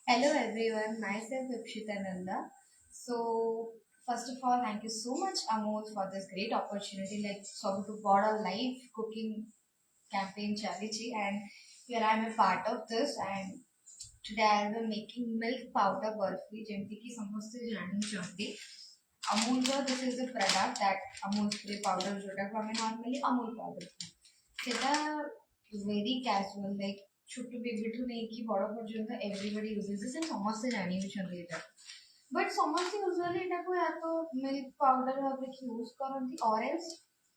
Hello everyone, myself Ipshita Nanda. So first of all, thank you so much Amol for this great opportunity. Like so to board a live cooking campaign challenge and here I am a part of this and today I will be making milk powder burfi. ଯେମିତି କି ସମସ୍ତେ ଜାଣିଛନ୍ତି Amul this is the product that Amul spray powder जोटाକୁ ଆମେ normally Amul powder ସେଟା very casual like ଛୋଟ ବେବିଠୁ ନେଇକି ବଡ଼ ପର୍ଯ୍ୟନ୍ତ everybody uses this and ସମସ୍ତେ ଜାଣି ବିଛନ୍ତି ଏଇଟା बट ସମସ୍ତେ usually ଏଟାକୁ या तो milk powder ଭାବରେ यूज କରନ୍ତି or else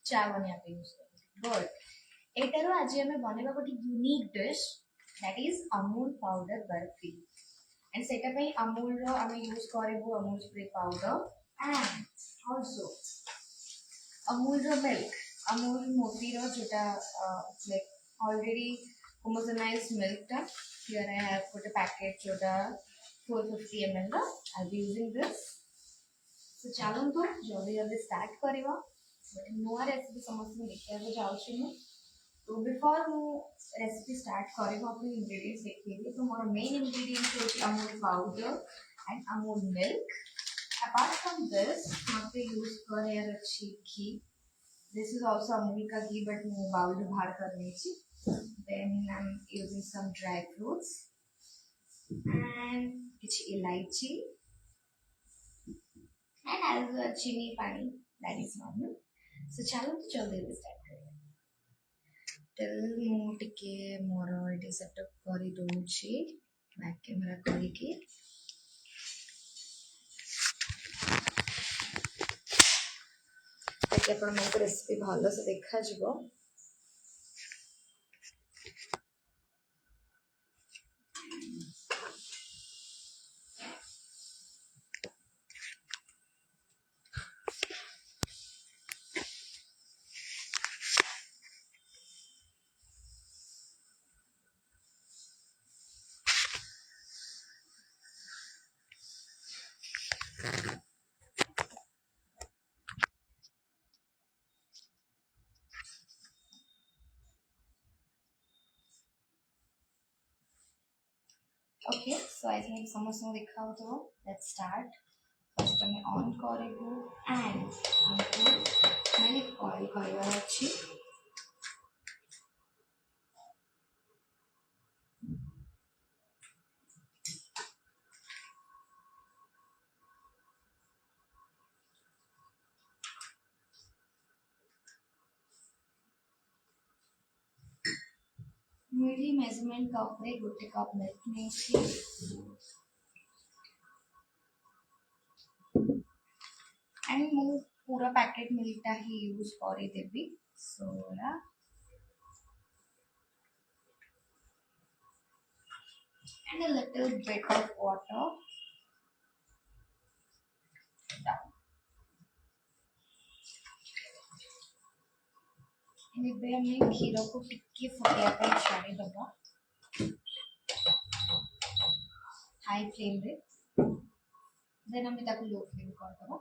ଚା ବନେଇବା ପାଇଁ यूज କରନ୍ତି but ଏଟାରୁ ଆଜି ଆମେ ବନେଇବା ଗୋଟେ unique ଡିsh that is Amul powder burfi and ସେଟା ପାଇଁ Amul ର ଆମେ यूज କରିବୁ Amul spray powder and also Amul milk. Amul Motira Jota like already homogenized milk. Here I have put a packet Jota 450 ml. I'll be using this. So चलो तो जल्दी जल्दी start करेगा. But नया recipe समझने देखिए तो जाऊँगी मैं. तो before मैं रेसिपी start करेगा अपने ingredients देखिए तो हमारा main ingredients होती है Amul powder and Amul milk. Apart from this, हमने use करे रची घी. This is also Amul ka ghee, but मैं bowl में बाहर कर लीजिए. Then I'm using some dry fruits and कुछ इलायची and as चीनी पानी that is normal. So चलो तो जल्दी से start करें. Till ମୁଁ ଟିକେ ମୋର ଏଠି setup କରି ଦଉଛି back camera କରିକି. ताकि ଆପଣଙ୍କ ରେସିପି ଭଲସେ ଦେଖାଯିବ. Okay, so I think ସମସ୍ତଙ୍କୁ ଦେଖାଉଥିବ. Let's start. First ଆମେ on କରିବୁ and ଆମକୁ ମିଲ୍କ ବଏଲ୍ କରିବାର ଅଛି. मेरी मेजरमेंट कप रे गोटे कप मिल्क ନେଇଛି and ମୁଁ पूरा पैकेट मिल्क टा ही यूज କରିଦେବି सोरा and a little bit of water down. ଏବେ ଆମେ କ୍ଷୀରକୁ ଟିକେ ଫୁଟିବା ପାଇଁ ଛାଡ଼ିଦେବା ହାଇ ଫ୍ଲେମ୍ରେ ଦେନ୍ ଆମେ ତାକୁ ଲୋ ଫ୍ଲେମ୍ କରିଦେବା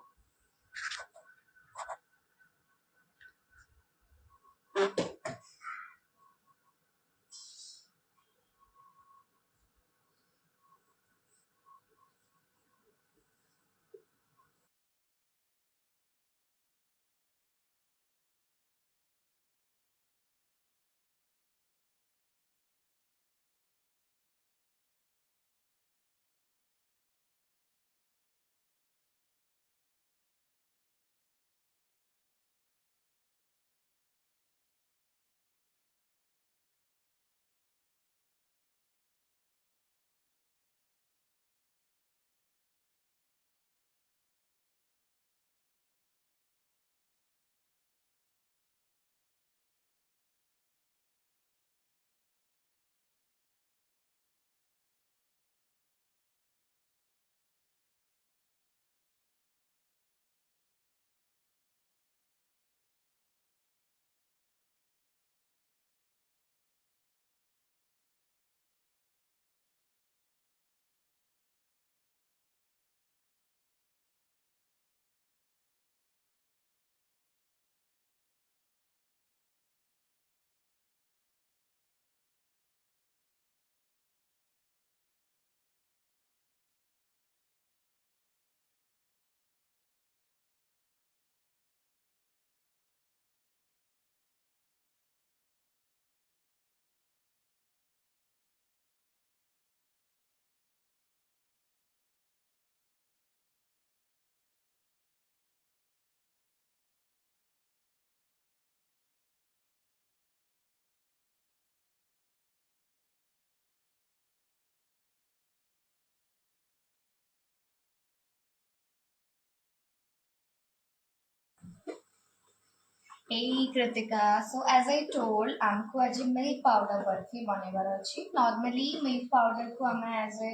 Hey Kritika, so as I told, आमको आज मिल्क पाउडर बर्फी बनेबार अछि. Normally milk powder को हमें as a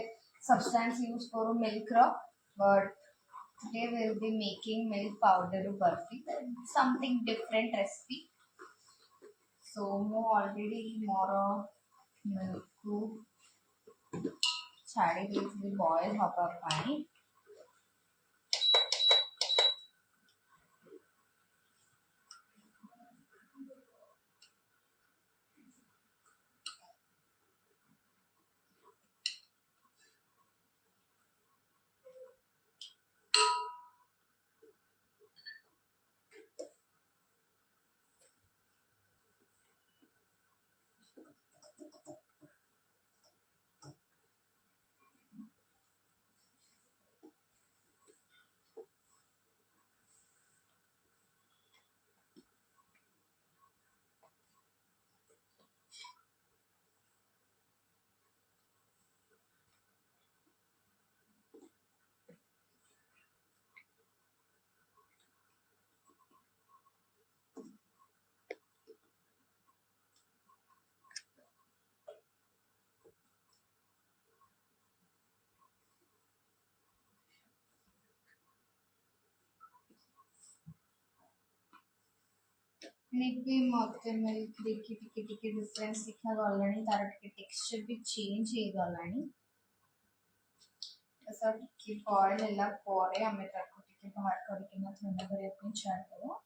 substance use करो milk row, but today we'll be making milk powder barfi. Something different recipe. So ମୁଁ already ମୋର milk को ଛାଡ଼ି ଦେଇଥିଲି boil ହବା ପାଇଁ. भी मते मिल्क देखी टिके टिके डिफरेंस दिखा गलानी तार टिके टेक्सचर भी चेंज हे गलानी ऐसा टिके बॉयल होला परे हमें ताको टिके बाहर करके ना ठंडा करे अपन छाड़ दो.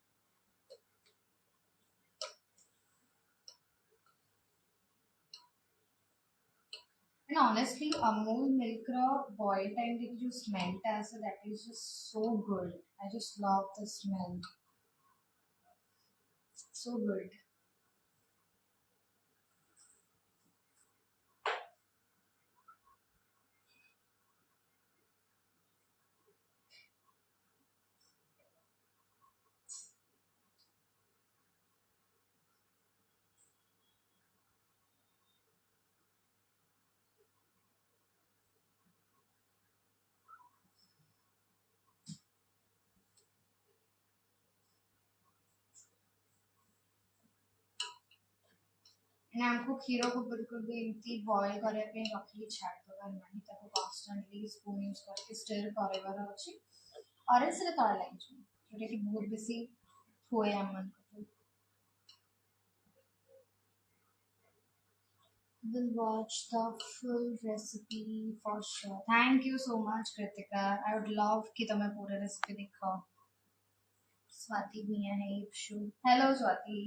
And honestly, Amul milk raw boil time they just smell as that is just so good. I just love the smell. So good. And हमको खीरों को बिल्कुल भी इनकी बॉईल करे पे रखी छाड़ दो नहीं ताको constantly spoon use करके stir करेगा अच्छी और इससे तड़ा लग जाए जोटे कि बहुत बेसी होए अमन को. Will watch the full recipe for sure. Thank you so much, Kritika. I would love कि तुम्हें पूरा रेसिपी दिखाओ. स्वाति भी है Ipshu. Hello Swati.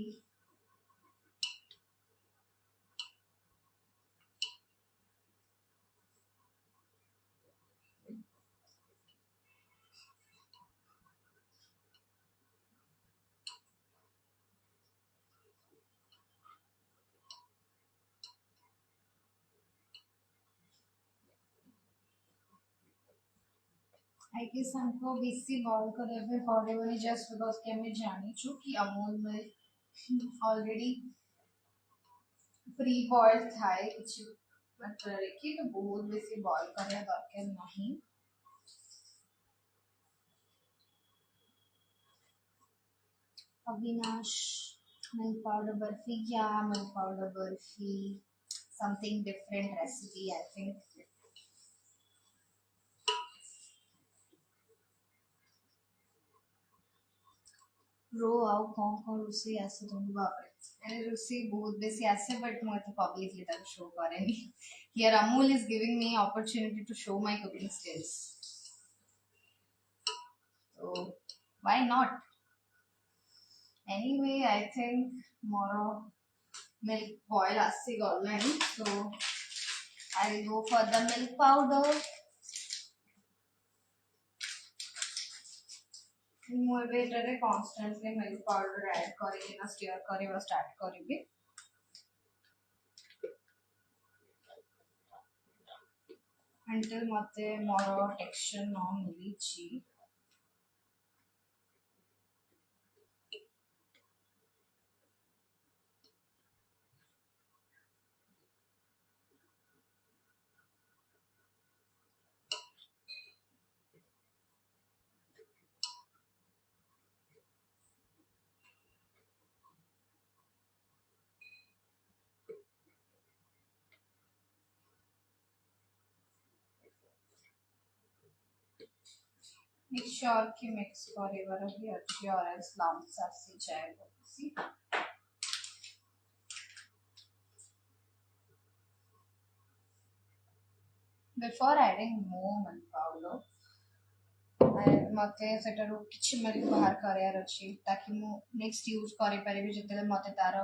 I guess हमको BC बॉल करे पे पड़ेगा just because कि हमें जानी चु कि अमूल में already प्री बॉइल्ड था कुछ मतलब कि तो बहुत बेसी बॉईल करने दरकार नहीं. Avinash, milk powder burfi, yeah, milk powder burfi, something different recipe I think. रो आओ कौन रोଷେଇ ଆସେ तुमको बाप रे ରୋଷେଇ बहुत बेसी आसे but ମୁଁ ଏତେ publicly ତାକୁ show କରେନି. Here Amul is giving me opportunity to show my cooking skills. So why not? Anyway, I think more milk boil आसी गलानी. So I'll go for the milk powder. ମୁଁ ଏବେ ଏଟାରେ constantly milk powder add କରିକି ନା stir କରିବା start କରିବି. Until मते मोर texture न मिलिची. make sure कि mix କରିବାର ହିଁ ଅଛି or else lumps ଆସିଯାଏ see. Before adding more milk powder मते सेटारू किछि मिल्क बाहर करार अछि ताकि मु नेक्स्ट यूज करि परिबि जते मते तारो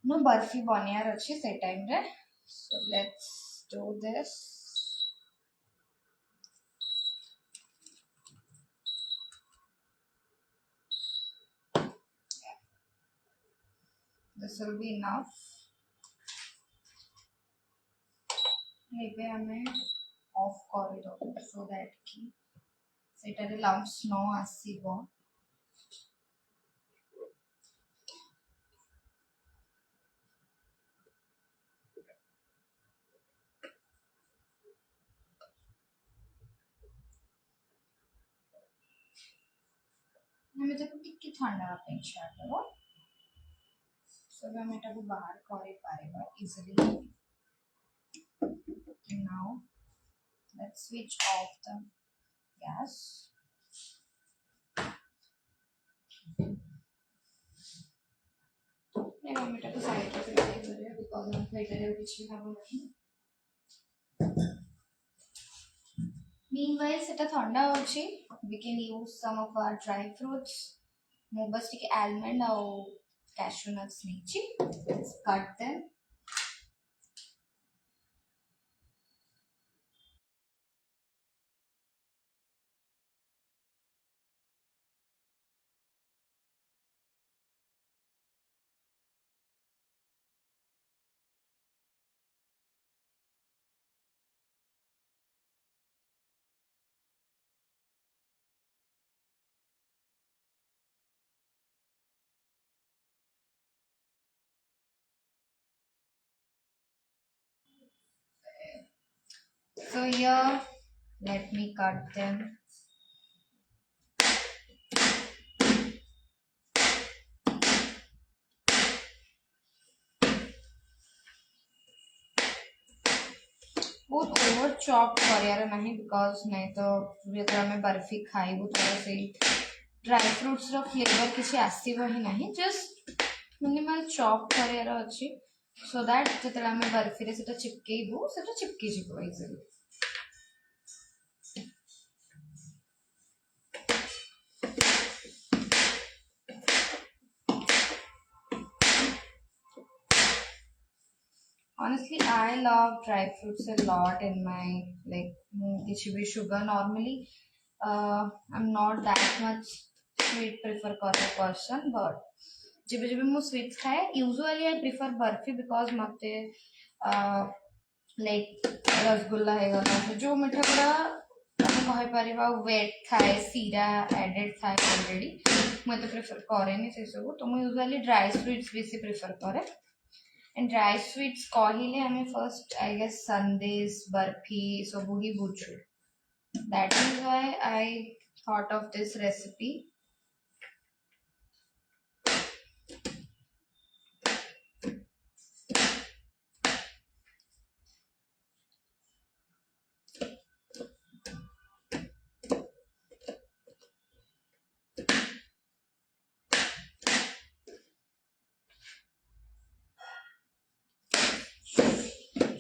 नो बर्फी बनियार अछि से टाइम रे so let's do this. This will be enough. ଏବେ ଆମେ ଅଫ୍ କରିଦେବୁ so that କି ସେଟାରେ lumps ନ ଆସିବ. ଆମେ ତାକୁ ଟିକେ ଥଣ୍ଡା ପାଇଁ ଛାଡ଼ିଦେବା so ଆମେ ଏଟାକୁ ବାହାର କରିପାରିବା easily. Now let's switch off the gas. ଆମେ ଏଟାକୁ ସାଇଡରେ ସେଟ୍ କରିବା because ଆମକୁ ଏଟାରେ କିଛି ହବ ନାହିଁ. Meanwhile ସେଟା ଥଣ୍ଡା ଅଛି we can use some of our dry fruits. ମୁଁ बस ଟିକେ almond ଆଉ cashew nuts ନେଇଛି. Let's cut them. So here, let me cut them. बहुत ओवर चॉप करियार नहीं because नहीं तो जब हमें बर्फी खाइबु तो से ड्राई फ्रूट्स रो फ्लेवर किसी आसीबो ही नहीं just मिनिमल चॉप करियार अछि so that जतला हमें बर्फी रे सेटा चिपकेइबु सेटा चिपकी जिवो easily. Honestly, I love dry fruits a lot in my like sugar. Normally, I'm not that much sweet prefer करे person, but जब जब मैं sweets खाए, usually I prefer barfi because मते like रसगुल्ला है गला जो मिठा बड़ा ଆମେ କହିପାରିବା ୱେଟ୍ ଥାଏ ସିରା ଆଡେଡ୍ ଥାଏ ଅଲରେଡ଼ି ମୁଁ ଏତେ ପ୍ରିଫର କରେନି ସେସବୁ ତ ମୁଁ ୟୁଜୁଆଲି ଡ୍ରାଏ ସୁଇଟ୍ସ ବେଶୀ ପ୍ରିଫର କରେ. And dry sweets କହିଲେ ଆମେ first I guess sundaes barfi ସବୁ ହିଁ ବୁଝୁ. That is why I thought of this recipe.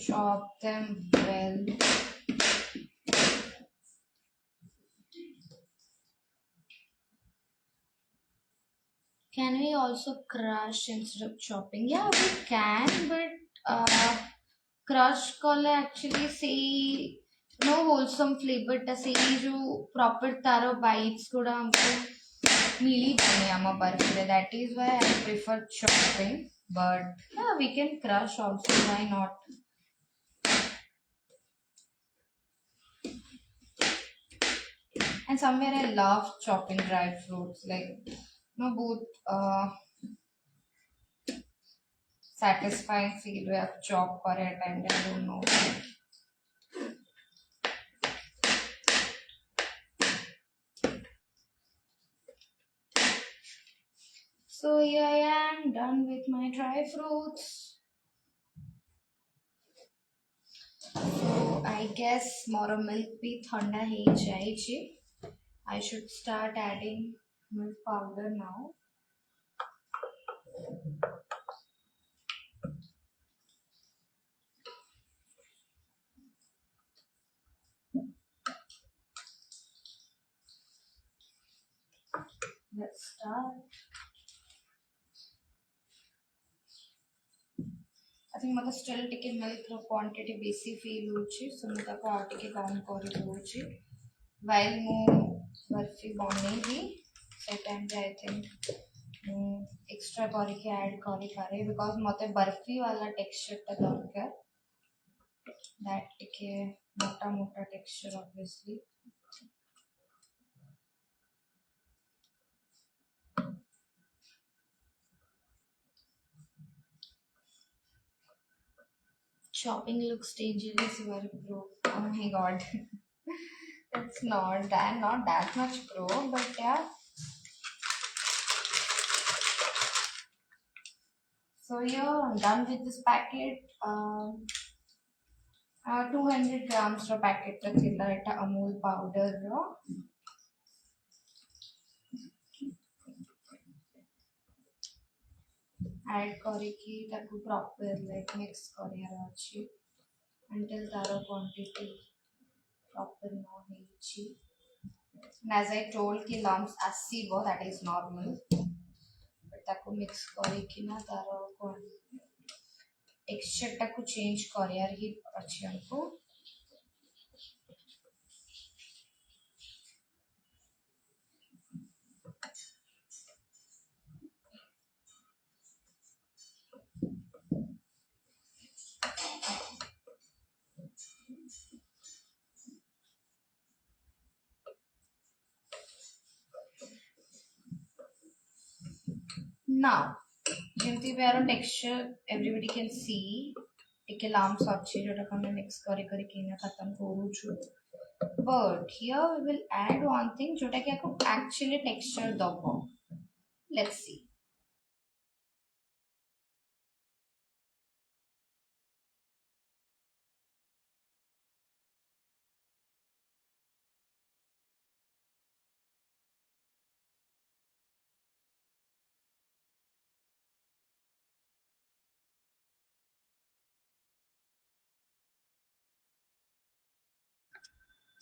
Chop them well. Can we also crush instead of chopping? Yeah, we can, but crush कले actually see no wholesome flavor टा से जो proper तारो bites गुड़ा हमको मिली बने आमा barfi. That is why I prefer chopping. But yeah, we can crush also. Why not? And somewhere I love chopping dry fruits. Like no both satisfying feel we have chop for a time. I don't know. So here I am done with my dry fruits. So I guess more milk भी ठंडा ही जाइए. I should start adding milk powder now. Let's start. I think mତେ still ଟିକେ milk ର quantity ବେଶୀ feel ହଉଛି, so ମୁଁ ତାକୁ ଆଉ ଟିକେ କମ୍ କରି ଦଉଛି while ମୁଁ ବର୍ଫି ବନେଇବି ସେ ଟାଇମରେ I think ମୁଁ extra କରିକି add କରିପାରେ because ମତେ ବର୍ଫି वाला texture ଟା ଦରକାର, that ଟିକେ ମୋଟା ମୋଟା texture obviously. Shopping looks dangerous, you are a pro. Oh my god. It's not that much pro, but yeah. So yeah, I'm done with this packet. 200 grams ର packet ଟା ଥିଲା ଏଟା Amul powder ର. add କରିକି ତାକୁ proper like mix କରିବାର ଅଛି until ତାର quantity proper ନ ହେଇଛି. And as I told ki lumps ଆସିବ, that is normal, but ତାକୁ mix କରିକି ନା ତାର texture ଟାକୁ change କରିବାର ହିଁ ଅଛି ଆମକୁ. Now, ଯେମିତି ବି ଆର texture everybody can see, ଟିକେ lumps ଅଛି ଯୋଉଟାକୁ ଆମେ mix କରିକି ନା ଖତମ କରୁଛୁ. But here we will add one thing जोटा कि आपको actually texture दबो. Let's see.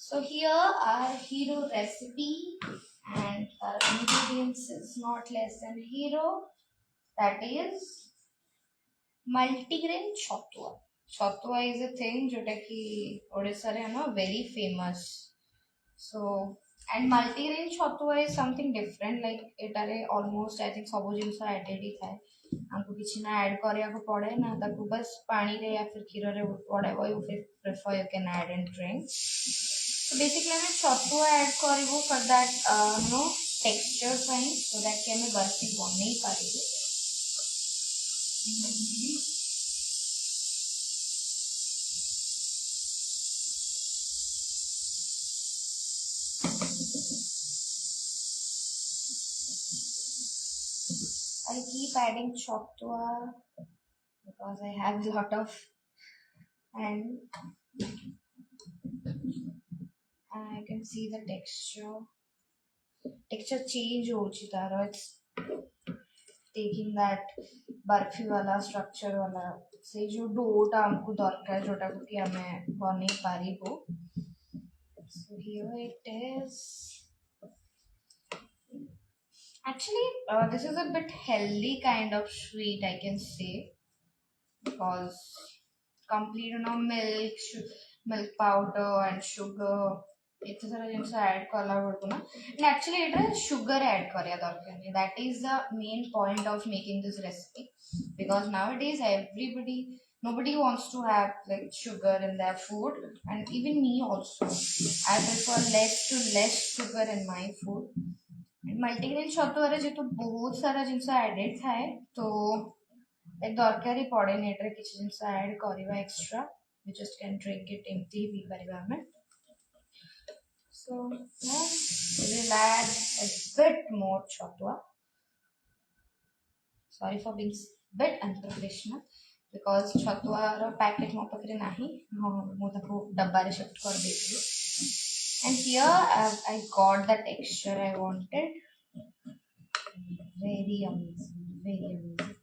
So here our hero recipe and our ingredients is not less than hero. That is multigrain chatua. Chatua is a thing जोटा कि ओडिशा रे ना very famous. So and multigrain chatua is something different. Like एटारे almost I think सब जिनिस added ही था. हमको किसी ना add करिया को पड़े ना, ताकू बस पानी रे या फिर खीर रे whatever you prefer you can add and drink. So basically ଆମେ ଛତୁଆ add କରିବୁ for that texture ପାଇଁ, so that कि ଆମେ ବର୍ଫି ବନେଇ ପାରିବୁ. I keep adding chatua because I have a lot of, and I can see the texture change होची तारो. It's taking that barfi वाला structure वाला से जो dough टा हमको दरकार जोटा को कि हमें बनेई पारिबो. So here it is. Actually, this is a bit healthy kind of sweet, I can say, because complete milk powder and sugar, ଏତେ ସାରା ଜିନିଷ add କଲା ବେଳକୁ ନା, and actually ଏଟା sugar add କରିବା ଦରକାର ନାହିଁ. That is the main point of making this recipe, because nowadays nobody wants to have like sugar in their food, and even me also. I prefer less sugar in my food. Multigrain छतुआरे जेतु बहुत सारा जिनस added थाए, तो एक दरकार ही पड़ेनी एटारे किछि जिनस add करबा extra. We just can drink it एमती भी परिबा हमें. So yeah, we'll add a bit more chatua. Sorry for being bit unprofessional, because chatua रो पैकेट मो पाखरे नाही, मो ताको डब्बा रे शिफ्ट कर देथि. And here I got the texture I wanted. Very amazing, very amazing.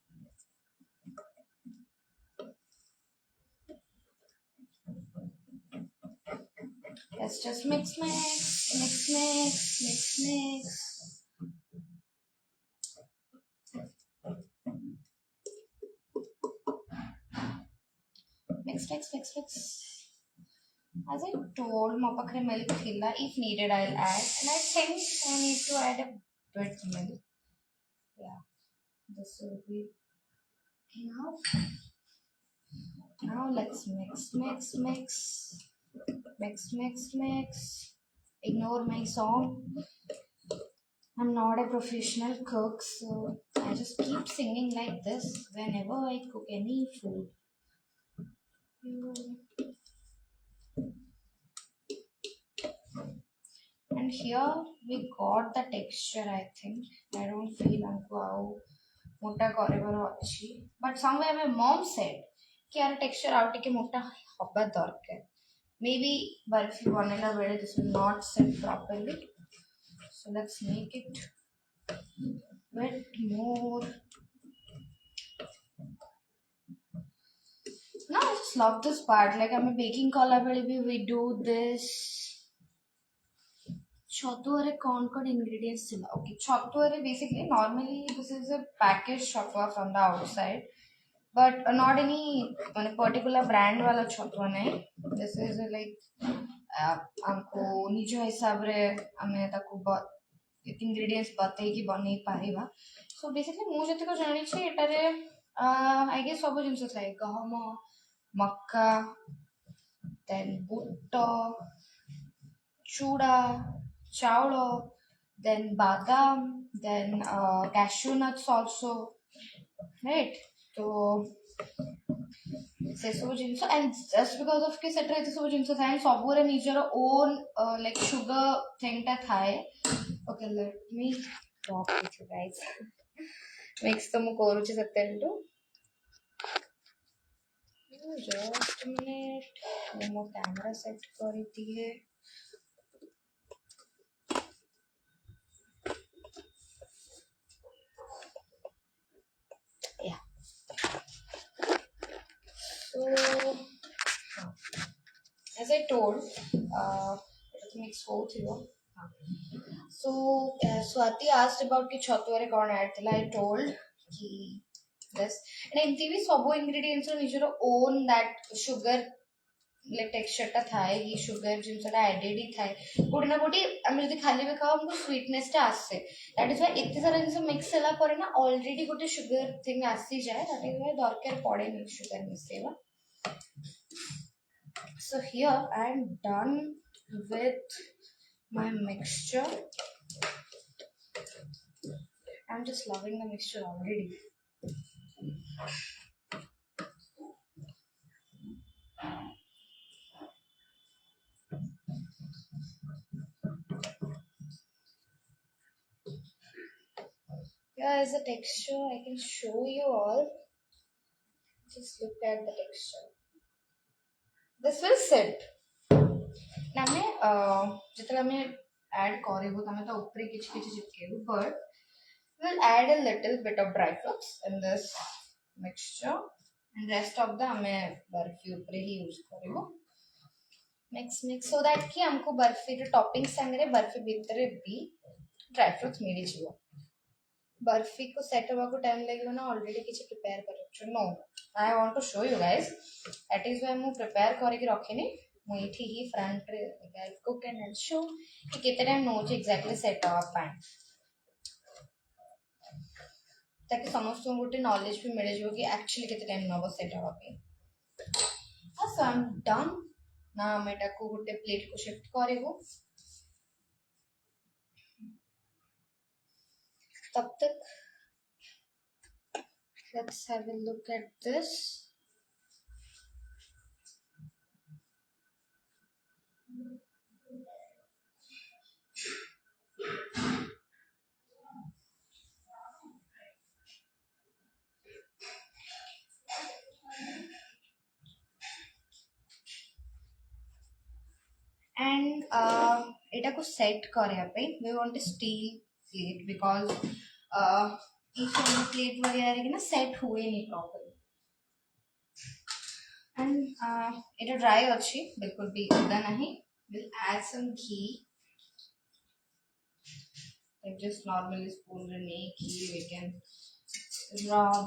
Let's just mix. Mix. As I told, my pakhre milk thilla. If needed, I'll add. And I think I need to add a bit milk. Yeah, this will be enough. Now let's mix. Ignore my song. I'm not a professional cook, so I just keep singing like this whenever I cook any food. And here we got the texture, I think. I don't feel how मोटा କରିବାର ଅଛି. But somewhere my mom said कि यार texture ଆଉ ଟିକେ ମୋଟା ହବା ଦରକାର. Maybe बर्फी बनेला ବେଳେ this will not sit properly. So let's make it bit more. No, I just love this part. Like I'm baking kala ବେଳେ भी we do this. छतुआरे कौन ingredients ଥିଲା? Okay, छतुआरे basically normally this is a packaged Chhatua from the outside, but not any particular brand वाला छतुआ नहीं. This is like हमको निज हिसाब रे हमें ताको ingredients बतेଇକି बनेଇ पारिबा. So basically ମୁଁ ଯେତିକ ଜାଣିଛି ଏଟାରେ I guess ସବୁ ଜିନିଷ ଥାଏ ଗହମ ମକା then ବୁଟ ଚୁଡ଼ା chawlo, then badam, then cashew nuts also, right? So ସେ ସବୁ ଜିନିଷ and just because of କି ସେଟାରେ ଏତେ ସବୁ ଜିନିଷ ଥାଏ ସବୁରେ ନିଜର own like sugar thing ଟା ଥାଏ. Okay, let me talk with you guys. Mix ତ ମୁଁ କରୁଛି ସେତେବେଳଠୁ. Just a minute. ମୁଁ ମୋ camera set କରିଦିଏ. Yeah. So, as I told, let me export here. So, Swati asked about कि छतुआरे कौन add थिला. I told कि this. And एमती भी सबो ingredients row निजरो own that sugar like texture टा थाए कि sugar जिनसटा added ही थाए. कोटी ना कोटी हम यदि खाली भी खाओ हमको sweetness टा आसे. That is why इतने सारे जिनसे mix होला परे ना already कोटी sugar thing आसी जाए. That is why दरकार पड़े नहीं sugar मिसेवा. So here I am done with my mixture. I'm just loving the mixture already. Here is the texture. I can show you all. Just look at the texture. This will sit. ଆମେ ଯେତେବେଳେ ଆମେ add କରିବୁ ତମେ ତ ଉପରେ କିଛି କିଛି ଚିପକେଇବୁ but we'll add a little bit of dry fruits in this mixture and rest of the ଆମେ बर्फी ଉପରେ ही यूज କରିବୁ. Mix so that कि हमको बर्फी रे टॉपिंग संगे बर्फी भीतर भी ड्राई फ्रूट्स मिली जिवो. बर्फी को सेट होगा को टाइम लगेगा ना ऑलरेडी किसी प्रिपेयर कर रखछु. No I want to show you guys. That is why मु प्रिपेयर करके रखिनी. मु इठी ही फ्रंट रे गाइस कुक एंड शो कि केते टाइम नोच एग्जैक्टली सेट हवा पाए ताकि समस्त को गोटे नॉलेज भी मिले जो कि एक्चुअली केते टाइम नबो सेट हवा पे. सो आई एम डन. ना हम एटा को गोटे प्लेट को शिफ्ट करेबो. तब तक let's have a look at this. And एटा को सेट करया पे we want a steel plate because each one plate वगैरह के ना सेट हुए नहीं प्रॉपर्ली एंड एटा ड्राई अच्छी बिल्कुल भी ओदा नहीं will add some ghee like just normally spoon with ghee we can rub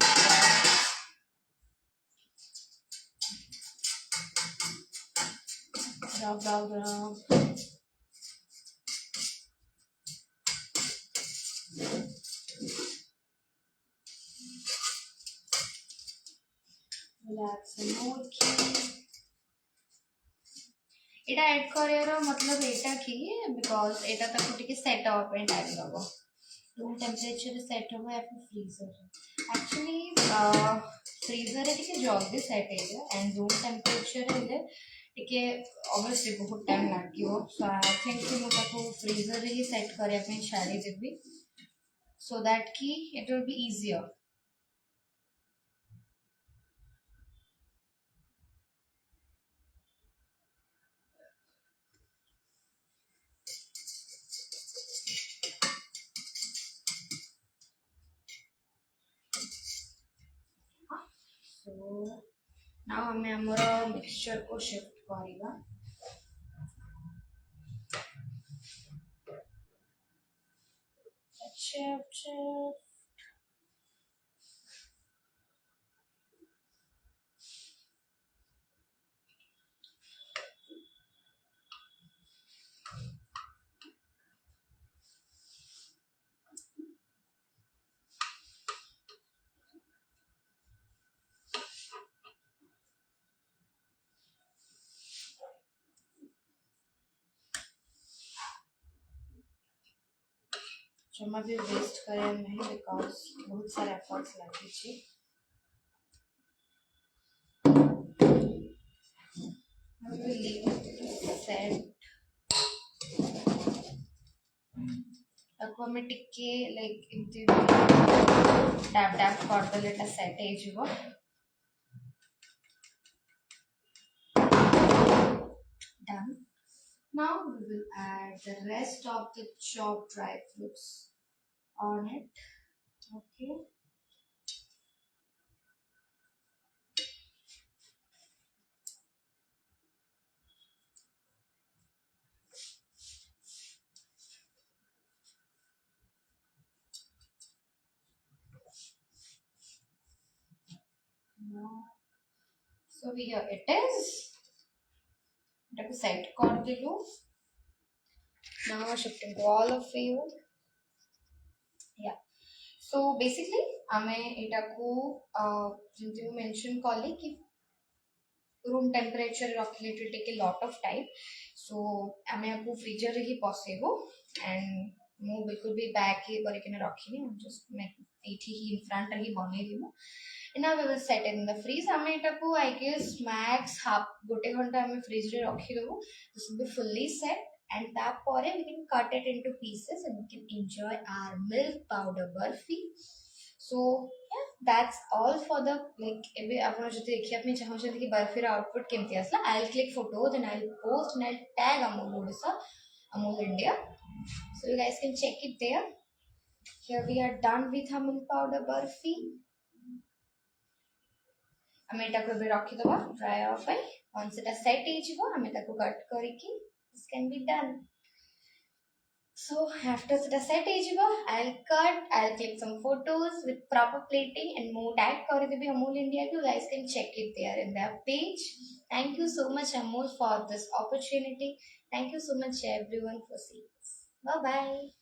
rub. We'll add some more ghee. এটা add କରିବାର मतलब ଏଟା କି because ଏଟା ତାକୁ ଟିକେ set ହବା ପାଇଁ time ଦବ room temperature ରେ set ହବ या फिर freezer ରେ actually freezer ରେ ଟିକେ जल्दी set ହେଇଯାଏ and room temperature ରେ ହେଲେ ଟିକେ obviously बहुत time ଲାଗିବ so I think कि ମୁଁ ତାକୁ freezer ରେ ହିଁ set କରିବା ପାଇଁ ଛାଡ଼ି ଦେବି so that कि it will be easier. So now हमें हमर मिक्सचर को शिफ्ट करिबा shift. जमा भी वेस्ट करे नहीं बिकॉज बहुत सारे एफर्ट्स लगे छी I will leave it set ताको हमें टिके लाइक इनती टैप टैप कर देले टा सेट हे जिवो done. Now we will add the rest of the chopped dry fruits on it. Okay. Now, so here it is. एटाको सेट कर दिलु. Now shifting to all of you. Yeah. So basically आमे एटा को जिंती मैं mention कली कि room temperature रखले to take a lot of time. So आमे आपको फ्रीजर रे ही पसेबो and मु बिल्कुल भी बैक ही करके ना रखिनी just मैं एठी ही इन फ्रंट रे ही बने दिमु. And now we will set it in the freeze. आमे एटा को I guess max half गोटे घंटा आमे फ्रीज रे रखी देबो. This will be fully set. And that pore we can cut it into pieces and we can enjoy our milk powder burfi. So yeah, that's all for the like एबे आपण जति देखि अपनी चाहौ छथि कि बर्फी रा आउटपुट केमति आसला. I'll click photos and I'll post and I'll tag Amul Odisha, Amul India. So you guys can check it there. Here we are done with our milk powder burfi. ଆମେ ଏଟାକୁ ଏବେ ରଖିଦବା dry off ପାଇଁ. once এটা set ହେଇଯିବ ଆମେ ତାକୁ cut କରିକି this can be done. So after ସେଟା set ହେଇଯିବ I'll click some photos with proper plating and more tag କରିଦେବି Amul India କୁ. You guys can check it there in their page. Thank you so much Amul for this opportunity. Thank you so much everyone for seeing this. Bye bye.